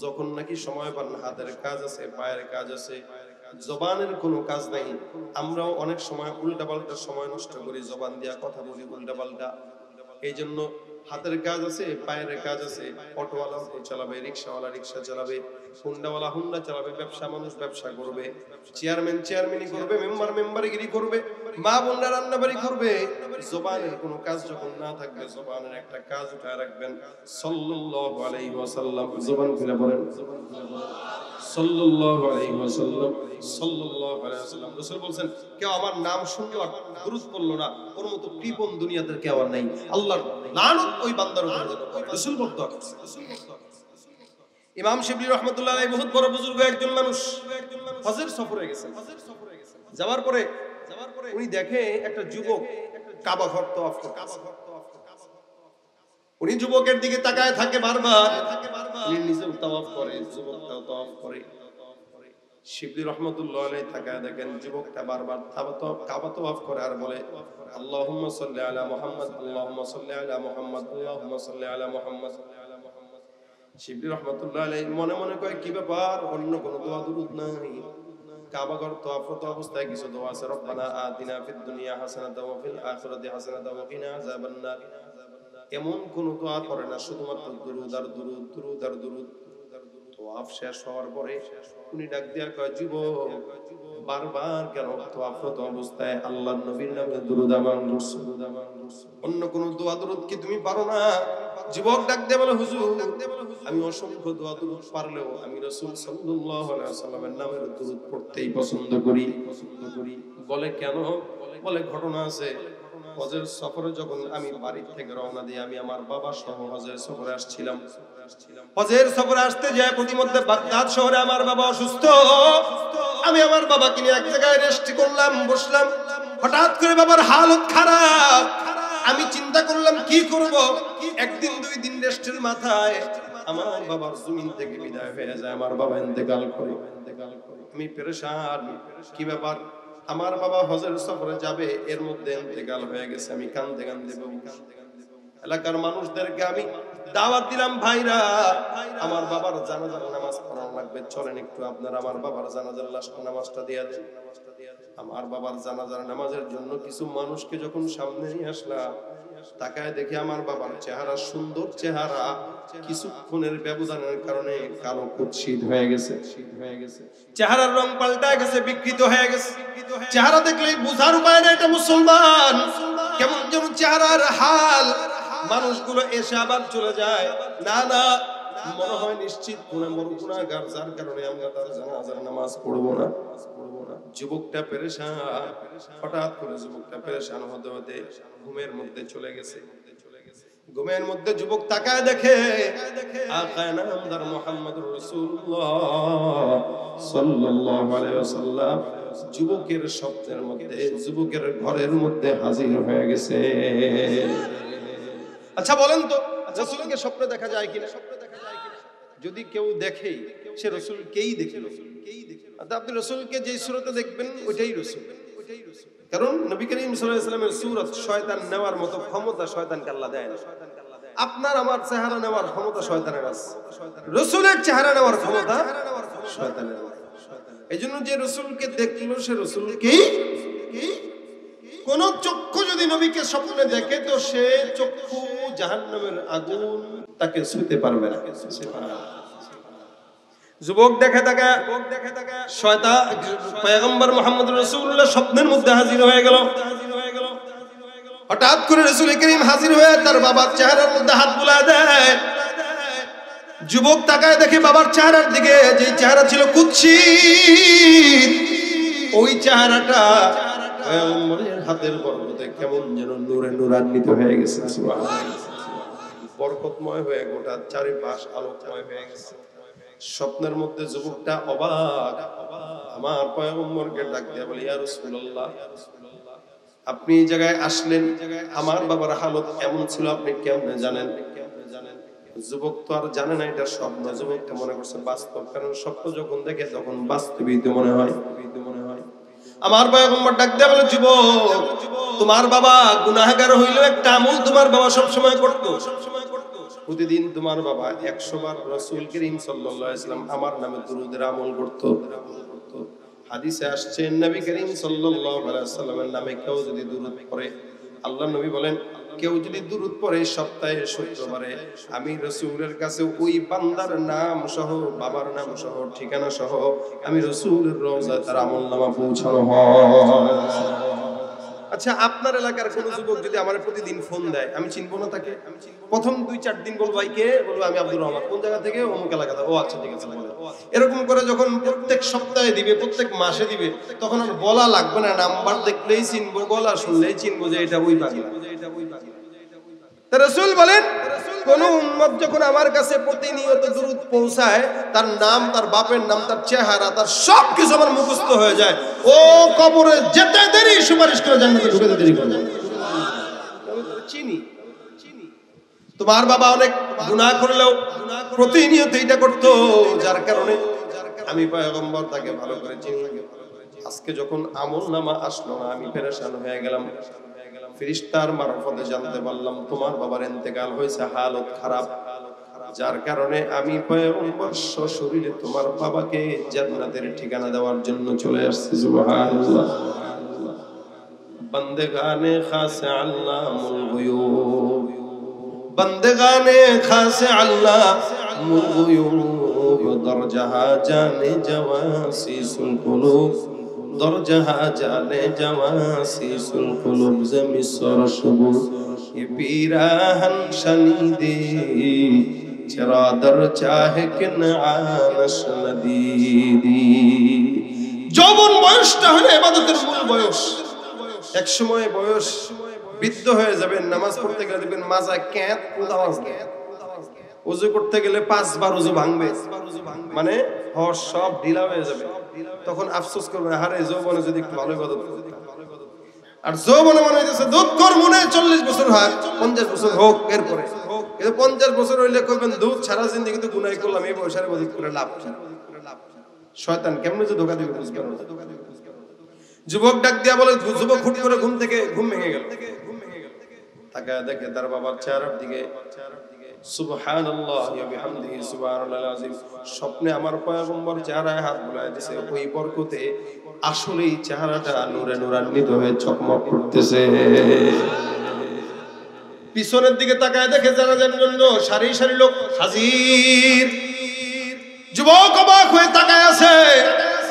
যখন নাকি সময় পান, হাতের কাজ আছে, পায়ের কাজ আছে, জবানের কোনো কাজ নাই, আমরাও অনেক সময় উল্টাপাল্টা সময় নষ্ট করি, জবান দিয়া কথা বলি উল্টাপাল্টা। এই জন্য হাতের কাজ আছে, পায়ের কাজ আছে, অটোওয়ালা অটো চালাবে, রিক্সাওয়ালা রিক্সা চালাবে, হুন্ডাওয়ালা হুন্ডা চালাবে, ব্যবসা মানুষ ব্যবসা করবে, চেয়ারম্যান চেয়ারম্যানই করবে, মেম্বার মেম্বারগিরি করবে, মা বোনরা রান্নাবাড়ি করবে। জবানের কোনো কাজ যখন না থাকবে, জবানের একটা কাজ উঠায় রাখবেন, সাল্লাল্লাহু আলাইহি ওয়াসাল্লাম। জবান খুলে বলেন সাল্লাল্লাহু আলাইহি ওয়াসাল্লাম, সাল্লাল্লাহু আলাইহি ওয়াসাল্লাম। রাসূল বলেন, কেউ আমার নাম শুনলো আর দুরূদ পড়লো না, ওর মতো কৃপণ দুনিয়াতে কেউ আর নাই। আল্লাহর লানত ওই বান্দার উপরে যেন পড়ে। রাসূল বর্দোয়া করছে। ইমাম শিবলি রাহমাতুল্লাহ আলাইহি বহুত বড় বুজুর্গ একজন মানুষ, হজের সফরে গেছেন। যাওয়ার পরে উনি দেখে একটা যুবক কাবা ঘর তওয়াফ করতেছে। উনি যুবকের দিকে তাকায় থাকে বারবার, উনি নিজেও তাওয়াফ করে, যুবকটাও তাওয়াফ করে। শিবলি রহমাতুল্লাহ আলাইহি তাকায় দেখেন যুবকটা বারবার কাবা তাওয়াফ করে আর বলে, আল্লাহুম্মা সাল্লি আলা মুহাম্মদ, আল্লাহুম্মা সাল্লি আলা মুহাম্মদ, আল্লাহুম্মা সাল্লি আলা মুহাম্মদ। শিবলি রহমাতুল্লাহ আলাইহি মনে মনে কয়, কি ব্যাপার, অন্য কোন দোয়া দুরূদ নাই? কাবা ঘর তওয়াফরত অবস্থায় কিছু দোয়া আছে, রব্বানা আতিনা ফিদ দুনিয়া হাসানাতাও ওয়া ফিল আখিরাতি হাসানাতাও ওয়া কিনা আযাবান নার। এমন কোন দোয়া করে না, শুধুমাত্র দুরূদ আর দুরূদ, দুরূদ আর দুরূদ। তওয়াফ শেষ হওয়ার পরে উনি ডাক দিয়া কয়, যুবক, বারবার কেন তওয়াফরত অবস্থায় আল্লাহর নবীর নামে দুরূদ আমান করছো? অন্য কোন দোয়া দুরূদ কি তুমি পারো না? যুবক ডাক দিয়ে বলে, হুজুর, আমি অসংখ্য দোয়া দুরূদ পারলেও আমি রাসূল সাল্লাল্লাহু আলাইহি ওয়াসাল্লামের নামের দুরূদ পড়তেই পছন্দ করি। বলে কেন? বলে ঘটনা আছে, হজের সফরে যখন আমি বাড়ি থেকে রওনা দিই, আমি আমার বাবা সহ হজের সফরে আসছিলাম। হজের সফরে আসতে যায় প্রতিমধ্যে বাগদাদ শহরে আমার বাবা অসুস্থ। আমি আমার বাবাকে নিয়ে এক জায়গায় রেস্ট করলাম, বসলাম। হঠাৎ করে বাবার হালত খারাপ। আমি চিন্তা করলাম কি করব। একদিন দুই দিন রেস্টের মাথায় আমার বাবার জমিন থেকে বিদায় হয়ে যায়, আমার বাবা ইন্তেকাল করে। আমি পেরেশান, কি ব্যাপার, আমার বাবা হজের সফরে যাবে, এর মধ্যে ইন্তেকাল হয়ে গেছে। আমি কাঁদতে কাঁদতে এলাকার মানুষদেরকে আমি দাওয়াত দিলাম, ভাইরা, আমার বাবার জানাজার নামাজ পড়ানো লাগবে, চলেন একটু আপনারা আমার বাবার জানাজার লাশটা নামাজটা দিয়ে দেন। আমার বাবার জানাজার নামাজের জন্য কিছু মানুষকে যখন সামনে নিয়ে আসলাম, তাকায় দেখি আমার বাবার চেহারা, সুন্দর চেহারা, কিছুক্ষণের ব্যবধানের কারণে কালো কুৎসিত হয়ে গেছে। চেহারার রং পাল্টা গেছে, বিকৃত হয়ে গেছে। চেহারা দেখলেই বোঝার উপায় না এটা মুসলমান। কেমন যেন চেহারার হাল। মানুষগুলো এসে আবার চলে যায়। না না, মনে হয় নিশ্চিত কোন গুনাহগার, যার কারণে আমরা তার জানাজার নামাজ পড়বো না। যুবকটা পেরেশান। হঠাৎ করে যুবকটা পেরেশান হতে হতে ঘুমের মধ্যে চলে গেছে। ঘুমের মধ্যে যুবক তাকায় দেখে আকায়ে নামদার মুহাম্মদুর রাসূলুল্লাহ সাল্লাল্লাহু আলাইহি ওয়াসাল্লাম যুবকের স্বপ্নের মধ্যে, যুবকের ঘরের মধ্যে হাজির হয়ে গেছে। আচ্ছা বলেন তো, রাসূলকে স্বপ্নে দেখা যায় কিনা? যদি কেউ দেখে, সে রাসূলকেই দেখে। আপনি রাসূলকে যে সূরতে দেখবেন ওইটাই রাসূল। কারণ নবী করিম সাল্লাল্লাহু আলাইহি ওয়াসাল্লামের সূরত শয়তান নেওয়ার মতো ক্ষমতা শয়তানকে আল্লাহ দেয় না। আপনার আমার চেহারা নেওয়ার ক্ষমতা শয়তানের আছে, রাসূলের চেহারা নেওয়ার ক্ষমতা শয়তানের আছে। এইজন্য যে রাসূলকে দেখলো সে রাসূলকেই। কোন চক্ষু যদি নবীকে স্বপ্নে দেখে, তো সে চক্ষু জাহান্নামের আগুন তাকে ছুঁতে পারবে না। যুবক দেখে থাকা শয়তান পয়গম্বর মুহাম্মদ রাসূলুল্লাহ স্বপ্নের মধ্যে হাজির হয়ে গেল। হঠাৎ করে রাসূল করিম হাজির হয়ে তার বাবার চেহারার মধ্যে হাত বুলায় দেয়। যুবক তাকায় দেখে বাবার চেহারার দিকে, যে চেহারা ছিল কুৎসিত, ওই চেহারাটা পয়গম্বরের হাতের বরকতে কেমন যেন নূরে নূরান্বিত হয়ে গেছে। সুবহানাল্লাহ, বরকতময় হয়ে গোটা চারিপাশ আলোকময় হয়ে গেছে। স্বপ্নের মধ্যে যুবকটা অবাক, আমার পয়গম্বরকে ডাক দিয়ে বলে, ইয়া রাসূলুল্লাহ, আপনি এই জায়গায় আসলেন, আমার বাবার হালত এমন ছিল, আপনি কেমনে জানেন? যুবক তো আর জানে না এটা স্বপ্ন। যুবকটা মনে করছে বাস্তব, কারণ স্বপ্ন যখন দেখে তখন বাস্তবই তো মনে হয়। আমার পয়গম্বর ডাক দিয়ে বলে, যুবক, তোমার বাবা গুনাহগার হইলেও একটা আমল তোমার বাবা সবসময় করতো। প্রতিদিন তোমার বাবা 100 বার রাসূল করিম সাল্লাল্লাহু আলাইহি ওয়াসাল্লাম আমার নামে দুরূদের আমল করত। হাদিসে আসছে, নবী করিম সাল্লাল্লাহু আলাইহি ওয়াসাল্লামের নামে কেউ যদি দুরূদ পড়ে, আল্লাহর নবী বলেন, কেউ যদি দুরূদ পড়ে সপ্তাহে শুক্রবারে, আমি রাসূলের কাছে ওই বান্দার নাম সহ, বাবার নাম সহ, ঠিকানা সহ আমি রাসূলের রওজায় তার আমলনামা পৌঁছানো হয়। আচ্ছা, আপনার এলাকার কোন যুবক যদি আমার প্রতিদিন ফোন দেয়, আমি চিনবো না তাকে? প্রথম 2-4 দিন বলবো ভাই কে, বলবো আমি আব্দুর রহমান, কোন জায়গা থেকে, অমুক এলাকা থেকে। ও আচ্ছা ঠিক আছে বলে। এরকম করে যখন প্রত্যেক সপ্তাহে দিবে, প্রত্যেক মাসে দিবে, তখন আর বলা লাগবে না, নাম্বার দেখলেই চিনবো, গলা শুনলেই চিনবো যে এটা ওই বাকি। রাসূল বলেন, কোন উম্মত যখন আমার কাছে প্রতিনিয়ত দুরূদ পৌঁছায়, তার নাম, তার বাপের নাম, তার চেহারা, তার সবকিছু আমার মুখস্থ হয়ে যায়, ও কবরে যেতে দেরি সুপারিশ করে জান্নাতে ঢুকে দেরি করে। চিনি তোমার বাবা অনেক গুনাহ করলেও প্রতিনিয়ত এটা করতো, যার কারণে আমি পয়গম্বর তাকে ভালো করে চিনি। আজকে যখন আমলনামা আসলো না, আমি পেরেশান হয়ে গেলাম। ফেরেশতার মারফতে জানতে পারলাম তোমার বাবার ইন্তেকাল হয়েছে, হালত খারাপ, যার কারণে আমি পয়গম্বর সশরীরে তোমার বাবাকে জান্নাতের ঠিকানা দেওয়ার জন্য চলে আসছি। সুবহানাল্লাহ। বন্দেগানে খাসে আল্লাহুল গুয়ুব, বন্দেগানে খাসে আল্লাহুল গুয়ুব, দরজাহা জানে জওয়াসিসুল কুলুব, দরজাহা জানে জওয়াসিসুল কুলুব, জমিসর শুবু ये पीराहन शनीदे चरा दर चाहे किन आनश नदीदी। যৌবন বয়সটা হলো ইবাদতের মূল বয়স। এক সময় বয়স বৃদ্ধ হয়ে যাবেন, নামাজ পড়তে গেলে দেখবেন মাজা ক্যাঁত আওয়াজ দেয়, ওযু করতে গেলে 5 বার ওযু ভাঙবে, মানে হস সব ঢিলা হয়ে যাবে। তখন আফসোস করবে, আরে যৌবনে যদি একটু ভালো ইবাদত করতাম। আর যৌবনে মনে হইতেছে দুধ কর মনে 40 বছর হয়, 50 বছর হোক এরপরে। কিন্তু 50 বছর হইলে কইবেন দুধ সারা জিন্দেগি তো গুনাহ করলাম, এই বয়সে ইবাদত করে লাভ কি? শয়তান কেমনে যে ধোঁকা দিবে বুঝবেন না। যুবক ডাক দিয়া বলে, যুবক হুট করে ঘুম ভেঙে গেল, তাকায় দেখে তার বাবার চেহারার দিকে, সুবহানাল্লাহ ওয়া বিহামদিহি সুবহানাল্লাহিল আযীম। স্বপ্নে আমার পয়গম্বর চেহারায় হাত বুলায় দিয়েছে, ওই বরকতে আসলেই চেহারাটা নূরে নূরান্বিত হয়ে চকমক করতেছে। পিছনের দিকে তাকায় দেখে জানাজার জন্য সারি সারি লোক হাজির। যুবক অবাক হয়ে তাকায় আছে,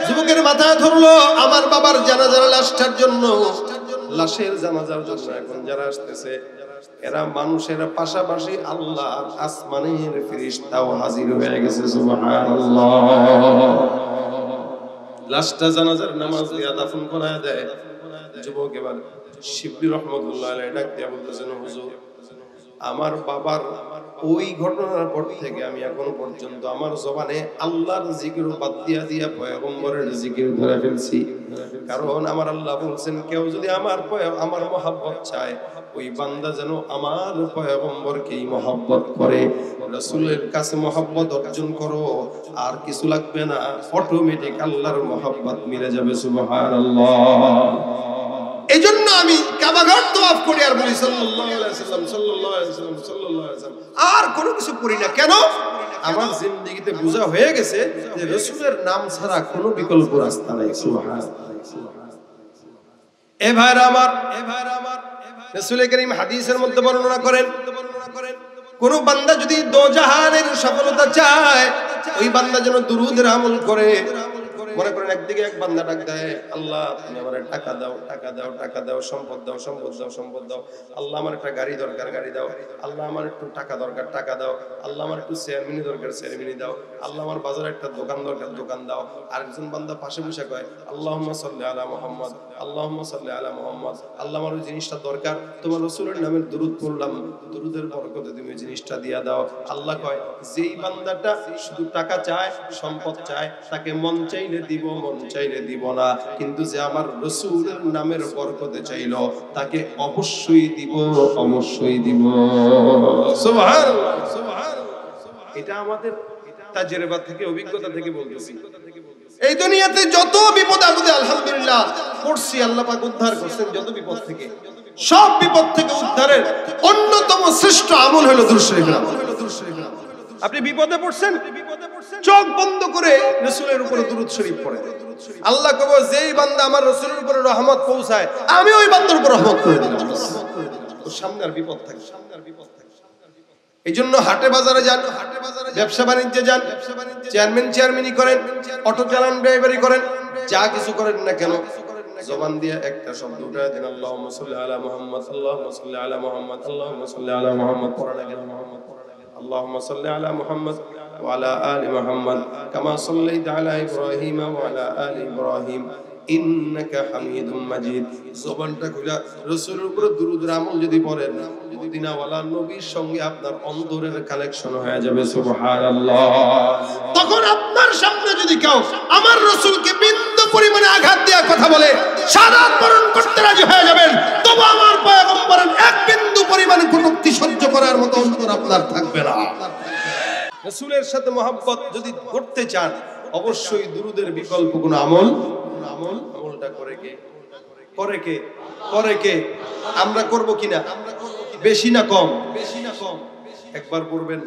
যুবকের মাথায় ধরলো আমার বাবার জানাজার লাশটার জন্য, লাশের জানাজার জন্য এখন যারা আসতেছে এরা মানুষের পাশাপাশি আল্লাহর আসমানের ফেরেশতাও হাজির হয়ে গেছে। সুবহানাল্লাহ। লাশটা জানাজার নামাজ দিয়া দাফন করায় দেয়। যুবক এবার শিবলি রহমাতুল্লাহ আলাইহি ডাক দিয়া বলতেছেন, হুজুর আমার বাবার ওই ঘটনার পর থেকে আমি এখনো পর্যন্ত আমার জবানে আল্লাহর জিকির বাদ দিয়া পয়গম্বরের জিকির ধরে ফেলছি। কারণ আমার আল্লাহ বলছেন, কেউ যদি আমার মহব্বত চায়, ওই বান্দা যেন আমার পয়গম্বরকেই মহব্বত করে। রাসূলের কাছে মহব্বত অর্জন করো, আর কিছু লাগবে না, অটোমেটিক আল্লাহর মহব্বত মিলে যাবে। সুবহানাল্লাহ। এই জন্য আমি কাবাঘর তওয়াফ করি আর বলি সাল্লাল্লাহু আলাইহি ওয়াসাল্লাম, সাল্লাল্লাহু আলাইহি ওয়াসাল্লাম, সাল্লাল্লাহু আলাইহি ওয়াসাল্লাম, আর কোনো কিছু করি না। কেন? আমার জিন্দেগিতে বোঝা হয়ে গেছে যে রাসূলের নাম ছাড়া কোনো বিকল্প রাস্তা নাই। সুবহানাল্লাহ। এ ভাইরা আমার, রাসূল করিম হাদিসের মধ্যে বর্ণনা করেন, কোন বান্দা যদি দোজাহানের সফলতা চায়, ওই বান্দা যেন দুরূদের আমল করে। মনে করেন একদিকে এক বান্দা ডাক দেয়, আল্লাহ তুমি আমার টাকা দাও, টাকা দাও, টাকা দাও, সম্পদ দাও, সম্পদ দাও, সম্পদ দাও। আল্লাহ আমার একটা গাড়ি দরকার, গাড়ি দাও। আল্লাহ আমার একটু টাকা দরকার, টাকা দাও। আল্লাহ আমার একটু চেয়ারম্যানি দরকার, চেয়ারম্যানি দাও। আল্লাহ আমার বাজারে একটা দোকান দরকার, দোকান দাও। আরেকজন বান্দা পাশে বসে কয়, আল্লাহুম্মা সাল্লি আলা মুহাম্মদ, আল্লাহুম্মা সাল্লি আলা মুহাম্মদ। আল্লাহ আমার ওই জিনিসটা দরকার, তোমার রাসূলের নামে দুরূদ পড়লাম, দুরূদের বরকতে তুমি ওই জিনিসটা দিয়া দাও। আল্লাহ কয়, যেই বান্দাটা শুধু টাকা চায়, সম্পদ চায়, তাকে মন চাইলে দিব, মন চাইলে দিব না। কিন্তু যে আমার রাসূলের নামের বরকতে চাইলো, তাকে অবশ্যই দিব, অবশ্যই দিব। সুবহানাল্লাহ, সুবহানাল্লাহ। এটা আমাদের তাজরিবা থেকে, অভিজ্ঞতা থেকে বলতেছি। এই দুনিয়াতে যত বিপদ আপদে আলহামদুলিল্লাহ পড়ছি, আল্লাহ পাক উদ্ধার করছেন যত বিপদ থেকে। সব বিপদ থেকে উদ্ধারের অন্যতম শ্রেষ্ঠ আমল হলো দুরূদ শরীফের আমল। আপনি বিপদে পড়ছেন, চোখ বন্ধ করে রাসূলের উপরে দুরূদ শরীফ পড়েন। আল্লাহ কবে, যেই বান্দা আমার রাসূলের উপরে রহমত পৌঁছায়, আমি ওই বান্দার উপর রহমত করে দিলাম। তো সামনে আর বিপদ থাকে। এই জন্য হাটে বাজারে যান, ব্যবসা বাণিজ্যে যান, চেয়ারম্যানই করেন, অটো চালান, ড্রাইভারি করেন, যা কিছু করেন না কেন, জবান দিয়ে একটা শব্দ উঠায় দিন, আল্লাহুম্মা সাল্লি আলা মুহাম্মদ, আল্লাহুম্মা সাল্লি আলা মুহাম্মদ, আল্লাহুম্মা সাল্লি আলা মুহাম্মদ, আল্লাহুম্মা সাল্লি আলা মুহাম্মদ ওয়া আলা আলি মুহাম্মদ কামা সাল্লাইতা আলা ইব্রাহিম ওয়া আলা আলি ইব্রাহিম ইন্নাকা হামিদুম মাজিদ। জবানটা খুলে রাসূলের উপর দুরূদের আমল যদি পড়েন, মদিনাওয়ালা নবীর সঙ্গে আপনার অন্তরের কানেকশন হয়ে যাবে। সুবহানাল্লাহ। তখন আপনার সামনে যদি কেউ আমার রাসূলকে বিন্দু পরিমাণে আঘাত দেওয়ার কথা বলে, শাহাদাত বরণ করতে রাজি হয়ে যাবেন, তবে আমার পয়গম্বরের এক বিন্দু পরিমাণে কটূক্তি সহ্য করার মতো অন্তর আপনার থাকবে না। রাসূলের সাথে মহব্বত যদি করতে চান, অবশ্যই দুরূদের বিকল্প কোনো আমলটা করে কে আমরা করব কিনা, বেশি না কম, একবার পড়বেন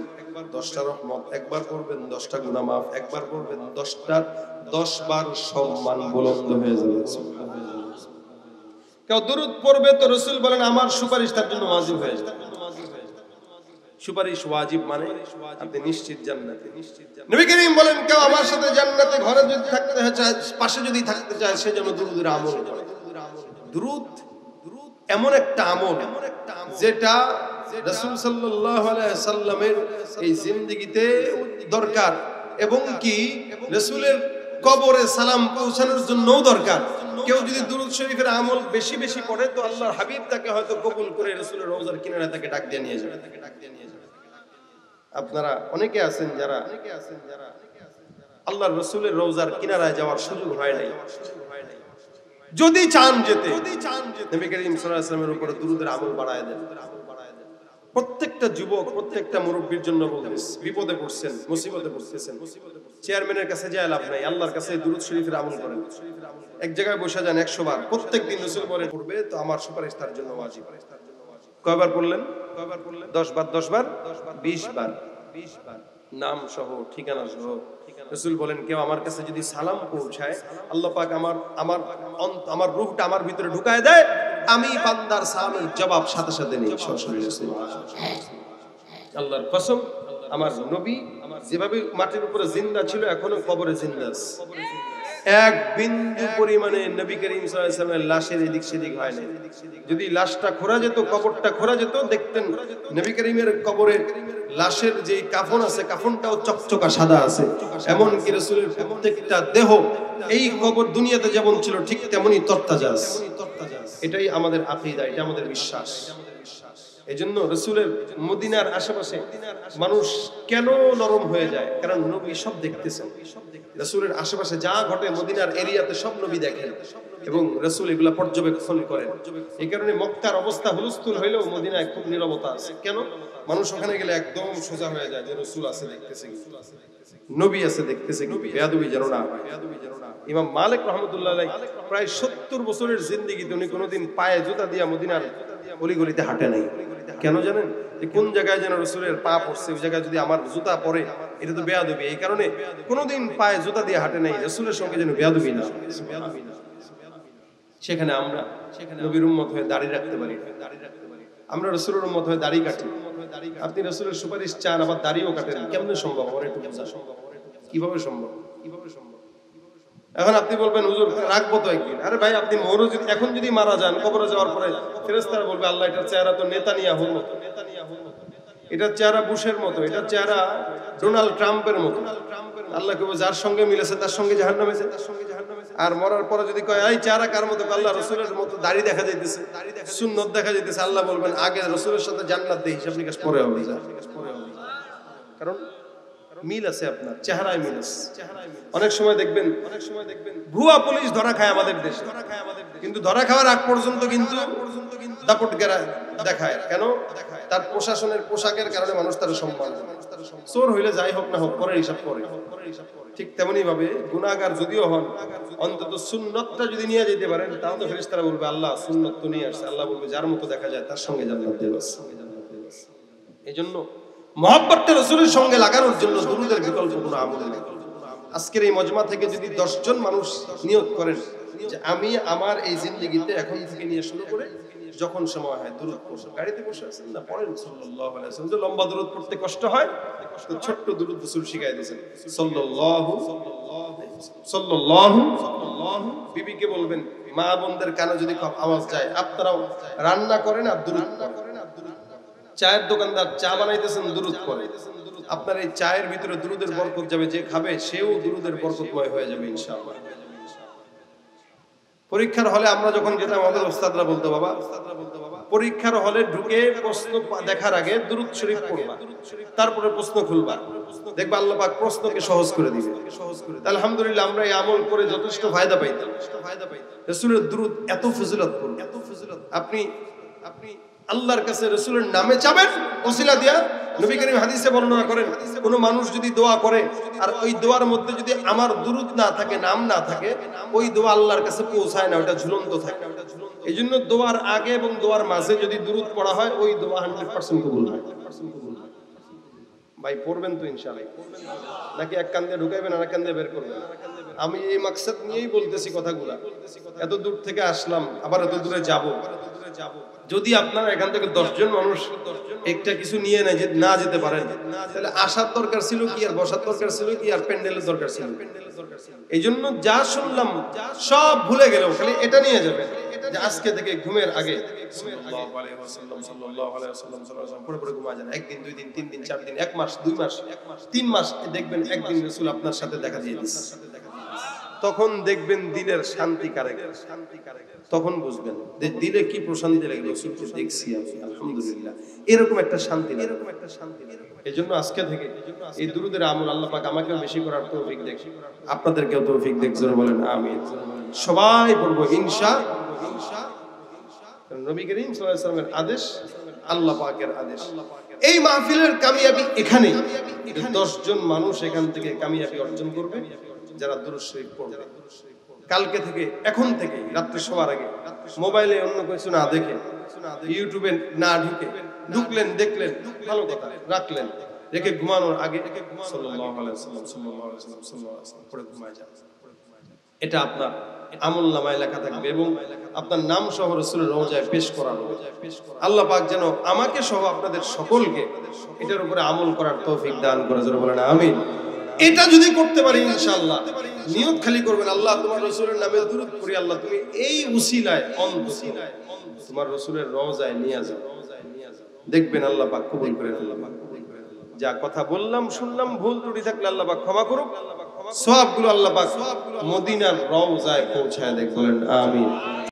10টা রহমত, একবার পড়বেন 10টা গুনাহ মাফ, একবার পড়বেন 10টার 10 বার সম্মান বুলন্দ হয়ে যাবে। কেউ দুরূদ পড়বে তো রাসূল বলেন আমার সুপারিশ তার জন্য ওয়াজিব হয়ে যাবে। সুপারিশ ওয়াজিব মানে আপনি নিশ্চিত জান্নাতে। নবী করিম বলেন কেউ আমার সাথে জান্নাতে ঘরে যদি থাকতে চায়, পাশে যদি থাকতে চায়, সে যেন দুরূদের আমল করে। দুরূদ এমন একটা আমল যেটা রাসূল সাল্লাল্লাহু আলাইহি সাল্লামের এই জিন্দেগিতে দরকার, এবং কি রাসূলের কবরে সালাম পৌঁছানোর জন্যও দরকার। কেউ যদি দুরূদ শরীফের আমল বেশি বেশি পড়ে, তো আল্লাহর হাবিব তাকে হয়তো কবুল করে রাসূলের রওজার কিনারে তাকে ডাক দিয়ে নিয়ে যাবে। আপনারা অনেকে আছেন যারা আল্লাহর রাসূলের রওজার কিনারায় যাওয়ার সুযোগ হয় নাই। যদি চান যেতে, নবী করিম সাল্লাল্লাহু আলাইহি ওয়াসাল্লামের উপর দুরূদের আমল বাড়ায় দেন। প্রত্যেকটা যুবক, প্রত্যেকটা মুরব্বির জন্য বলতেছি, বিপদে পড়ছেন, মুসিবতে পড়তেছেন, চেয়ারম্যানের কাছে যায় লাভ নাই, আল্লাহর কাছে দুরূদ শরীফের আমল করেন। এক জায়গায় বসে যান 100 বার, প্রত্যেকদিন রাসূল বলেন পড়বে তো আমার সুপারিশ তার জন্য ওয়াজিব। কয়বার পড়লেন? 10 বার, 10 বার, 20 বার, নাম সহ, ঠিকানা সহ। রাসূল বলেন কেউ আমার কাছে যদি সালাম পৌঁছায়, আল্লাহ পাক আমার রূহটা আমার ভিতরে ঢুকায় দেয়, আমি বান্দার সালামের জবাব সাথে সাথে নেই। আল্লাহর কসম, আমার নবী যেভাবে মাটির উপরে জিন্দা ছিল, এখনো কবরে জিন্দা আছে। এক বিন্দু পরিমাণে নবী করিম সাল্লাল্লাহু আলাইহি ওয়াসাল্লামের লাশের এদিক সেদিক হয় না। যদি লাশটা খোঁড়া যেত, কবরটা খোঁড়া যেত, দেখতেন নবী করিমের কবরে লাশের যে কাফন আছে, কাফনটাও চকচকা সাদা আছে। এমন কি রাসূলের প্রত্যেকটা দেহ এই কবর দুনিয়াতে যেমন ছিল ঠিক তেমনি তরতাজা আছে। এটাই আমাদের আকীদা, এটা আমাদের বিশ্বাস। এজন্য রাসূলের মদিনার আশেপাশে মানুষ কেন নরম হয়ে যায়? কারণ নবী সব দেখতেছেন। রাসূলের আশেপাশে যা ঘটে মদিনার এরিয়াতে সব নবী দেখেন এবং রাসূল এগুলা পর্যবেক্ষণ করেন। এই কারণে মক্কার অবস্থা হুলস্থুল হইলেও মদিনায় খুব নীরবতা আছে। কেন? মানুষ ওখানে গেলে একদম সোজা হয়ে যায় যে রাসূল আছে দেখতেছে, নবী আছে দেখতেছে, বেয়াদবি যেন না হয়। ইমাম মালিক রাহমাতুল্লাহ আলাইহি প্রায় 70 বছরের জিন্দেগিতে উনি কোনোদিন পায়ে জুতা দিয়া মদিনার অলিগলিতে হাঁটে নাই। কেন জানেন? যে কোন জায়গায় যেন রাসূলের পা পড়ছে, ওই জায়গায় যদি আমার জুতা পড়ে এটা তো বেয়াদবি। এই কারণে কোনোদিন পায়ে জুতা দিয়ে হাঁটে নাই, রাসূলের সঙ্গে যেন বেয়াদবি না। সেখানে আমরা নবীর উম্মত হয়ে দাঁড়িয়ে রাখতে পারি, আমরা রাসূলের উম্মত হয়ে দাড়ি কাটি। আপনি রাসূলের সুপারিশ চান, আবার দাড়িও কাটেন, কেমনে সম্ভব? আমার একটু বোঝা সম্ভব, কিভাবে সম্ভব? এখন আপনি বলবেন হুজুর রাখবো তো একদিন। আরে ভাই, আপনি এখন যদি মারা যান, কবরে যাওয়ার পরে ফেরেশতারা বলবে আল্লাহ এটার চেহারা তো নেতানিয়াহুর মতো, এটার চেহারা বুশের মতো, এটার চেহারা ডোনাল্ড ট্রাম্পের মতো। আল্লাহ কেবল যার সঙ্গে মিলেছে তার সঙ্গে জাহান্নামে, আর মরার পরে যদি কয় এই চেহারা কার মতো? আল্লাহ রাসূলের মতো দাড়ি দেখা যাইতেছে, সুন্নত দেখা যাইতেছে। আল্লাহ বলবেন আগে রাসূলের সাথে জান্নাত দিয়ে হিসাব নিকাশ পরে হবে। কারণ মিল আছে, আপনার চেহারায় মিল আছে। অনেক সময় দেখবেন ভুয়া পুলিশ ধরা খায় আমাদের দেশে, কিন্তু ধরা খাওয়ার আগ পর্যন্ত কিন্তু দাপট গেরা দেখায়। কেন? তার প্রশাসনের পোশাকের কারণে মানুষ তার সম্মান। চোর হইলে যাই হোক না হোক পরে হিসাব করে। ঠিক তেমনি ভাবে গুনাহগার যদিও হন, অন্তত সুন্নতটা যদি নিয়ে যেতে পারেন, তাও তো ফেরেশতারা বলবে আল্লাহ সুন্নত তো নিয়ে আসছে। আল্লাহ বলবে যার মতো দেখা যায় তার সঙ্গে জান্নাত দেব। এজন্য মহব্বতটা রাসূলের সঙ্গে লাগানোর জন্য দুরূদের বিকল্প কোনো আমল নেই। আজকের এই মজমা থেকে যদি 10 জন মানুষ নিয়ত করেন যে আমি আমার এই জিন্দেগিতে এখন থেকে নিয়ে শুরু করে যখন সময় হয় দুরূদ পড়ুন। গাড়িতে বসে আছেন না, পড়েন সাল্লাল্লাহু আলাইহি ওয়াসাল্লাম। যদি লম্বা দুরূদ পড়তে কষ্ট হয় তো ছোট্ট দুরূদ রাসূল শিখাই দিয়েছেন, সাল্লাল্লাহু সাল্লাল্লাহু। বিবিকে বলবেন, মা বোনদের কানে যদি খুব আওয়াজ যায়, আপনারাও রান্না করেন আর দুরূদ পড়েন। চায়ের দোকানদার চা বানাইতেছেন, দুরূদ পড়ে। আপনার এই চায়ের ভিতরে দুরূদের বরকত যাবে, যে খাবে সেও দুরূদের বরকতময় হয়ে যাবে ইনশাআল্লাহ। পরীক্ষার হলে আমরা যখন যেটা আমাদের ওস্তাদরা বলতো, বাবা পরীক্ষার হলে ঢুকে প্রশ্ন দেখার আগে দুরূদ শরীফ পড়বা, তারপরে প্রশ্ন খুলবা, দেখবা আল্লাহ পাক প্রশ্নকে সহজ করে দিবে। আলহামদুলিল্লাহ আমরা এই আমল করে যথেষ্ট ফায়দা পাইতাম। রাসূলের দুরূদ এত ফজিলতপূর্ণ, আপনি আল্লাহর কাছে রাসূলের নামে চাবেন ওসিলা দিয়া। নবী করিম হাদিসে বর্ণনা করেন, কোন মানুষ যদি দোয়া করে আর ওই দোয়ার মধ্যে যদি আমার দুরূদ না থাকে, নাম না থাকে, ওই দোয়া আল্লাহর কাছে পৌঁছায় না, ওটা ঝুলন্ত থাকে। এইজন্য দোয়ার আগে এবং দোয়ার মাঝে যদি দুরূদ পড়া হয়, ওই দোয়া 100% কবুল হয়। ভাই পড়বেন তো ইনশাআল্লাহ, নাকি এক কান দিয়ে ঢুকাইবেন আর এক কান দিয়ে বের করবেন? আমি এই মাকসাদ নিয়েই বলতেছি কথাগুলা। এত দূর থেকে আসলাম, আবার এত দূরে যাব। যদি আপনারা এখান থেকে 10 জন মানুষ একটা কিছু নিয়ে না যেতে পারেন, তাহলে আসার দরকার ছিল কি, আর বসার দরকার ছিল কি, আর প্যান্ডেলের দরকার ছিল? এই জন্য যা শুনলাম সব ভুলে গেল, খালি এটা নিয়ে যাবেন যে আজকে থেকে ঘুমের আগে সাল্লাল্লাহু আলাইহি ওয়াসাল্লাম সাল্লাল্লাহু আলাইহি ওয়াসাল্লাম পড়ে পড়ে ঘুমা যান। একদিন, 2 দিন, 3 দিন, 4 দিন, 1 মাস, 2 মাস, 3 মাস দেখবেন একদিন রাসূল আপনার সাথে দেখা দিয়ে দিয়েছে। তখন দেখবেন দিলের শান্তি কারে, তখন বুঝবেন যে দিলে কি প্রশান্তি লাগে। রাসূলকে দেখছি আমি, আলহামদুলিল্লাহ, এরকম একটা শান্তি। এজন্য আজকে থেকে এই দুরূদের আমল আল্লাহ পাক আমাকেও বেশি করার তৌফিক দেখ, আপনাদেরকেও তৌফিক দেখ। জোরে বলেন আমিন। সবাই বলবো ইনশাআল্লাহ। নবী করিম সাল্লাল্লাহু আলাইহি ওয়াসাল্লামের আদেশ, আল্লাহ পাকের আদেশ। এই মাহফিলের কামিয়াবি এখানে, 10 জন মানুষ এখান থেকে কামিয়াবি অর্জন করবে যারা দুরূদ শরীফ পড়বে। কালকে থেকে, এখন থেকে রাত্রে শোয়ার আগে মোবাইলে অন্য কিছু না দেখে, ইউটিউবে না ঢুকে, ঢুকলেন দেখলেন ভালো কথা, রাখলেন, রেখে ঘুমানোর আগে সাল্লাল্লাহু আলাইহি ওয়াসাল্লাম সাল্লাল্লাহু আলাইহি ওয়াসাল্লাম সাল্লাল্লাহু আলাইহি ওয়াসাল্লাম পড়ে ঘুমায় যান। এটা আপনার আমলনামায় লেখা থাকবে এবং আপনার নাম সহ রাসূলের রওজায় পেশ করা হবে। আল্লাহ পাক যেন আমাকে সহ আপনাদের সকলকে এটার উপরে আমল করার তৌফিক দান করে। জোরে বলেন আমিন। এটা যদি করতে পারি ইনশাআল্লাহ, নিয়ত খালি করবেন, আল্লাহ তোমার রাসূলের নামে দুরূদ পড়ি, আল্লাহ তুমি এই উসিলায় অন্তত তোমার রাসূলের রওজায় নিয়ে যাও, দেখবেন আল্লাহ পাক কবুল করে ফেলবেন। যা কথা বললাম শুনলাম, ভুল ত্রুটি থাকলে আল্লাহ পাক ক্ষমা করুক, সওয়াবগুলো আল্লাহ পাক মদিনার রওজায় পৌঁছায় দেখ। বলেন আমিন।